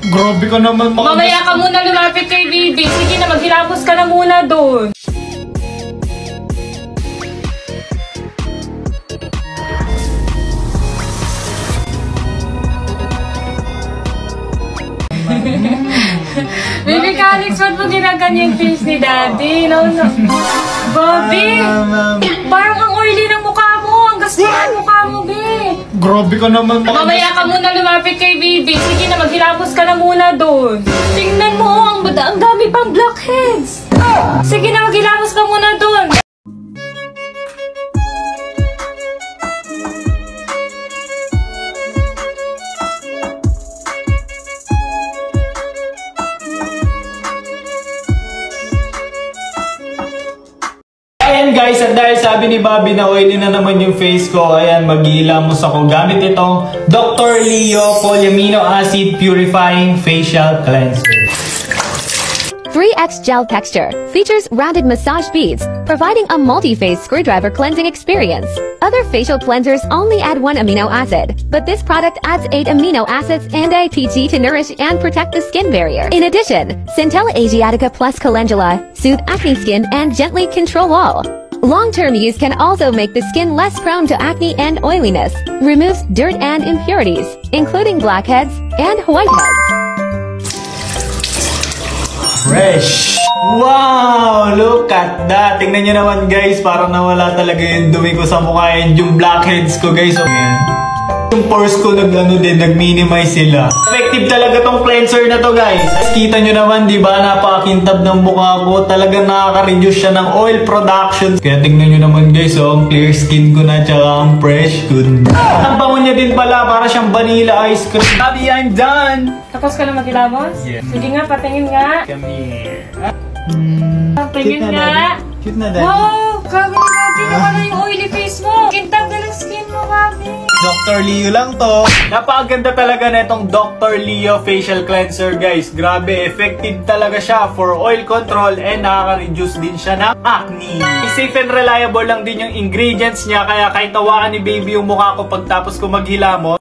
Grabe ka naman mga... Mamaya ka muna lumapit kay baby. Sige na, maghilamos ka na muna doon. Baby Calix, ba't mo ginaganyan yung face ni Daddy? No. Bobby! Parang ang oily ng mukha mo. Ang gastos ng mukha mo, be. Grabe ka naman mga... Mamaya ka muna lumapit kay baby. Sige na, maghilamos ka na muna doon. Tingnan mo, ang dami pang blackheads. Sige na, maghilamos ka muna doon. Ayan guys, at dahil sabi ni Bobby na oily na naman yung face ko, ayan, maghihilamos ako gamit itong Dr. Leo Polyamino Acid Purifying Facial Cleanser. 3X Gel Texture features rounded massage beads, providing a multi-phase screwdriver cleansing experience. Other facial cleansers only add 1 amino acid, but this product adds 8 amino acids and APG to nourish and protect the skin barrier. In addition, Centella Asiatica Plus Calendula soothe acne skin and gently control all. Long-term use can also make the skin less prone to acne and oiliness, removes dirt and impurities, including blackheads and whiteheads. Fresh! Wow! Look at that! Tingnan nyo naman guys, parang nawala talaga yung dumi ko sa mukha and yung blackheads ko guys. Okay. Yung pores ko nag-minimize sila. Effective talaga tong cleanser na to guys. Kita nyo naman, di ba? Napakakintab ng mukha ko. Talagang nakaka-reduce siya ng oil production. Kaya tingnan nyo naman guys, oh, ang clear skin ko na, tsaka ang fresh. Good. Ang bango niya din pala, para siyang vanilla ice cream. Bobby, I'm done! Tapos ka na maghilamos? Yeah. Sige nga, patingin nga. Come here. Tingin nga. Cute na, Daddy. Wow! Grabe na Bobby, nakala yung oily face mo. Kintab na ng skin mo, Bobby. Dr. Leo lang to. Napakaganda talaga na itong Dr. Leo Facial Cleanser guys. Grabe, effective talaga siya for oil control and nakaka-reduce din siya ng acne. Safe and reliable lang din yung ingredients niya, kaya kahit tawaan ni baby yung mukha ko pagtapos ko maghilamos,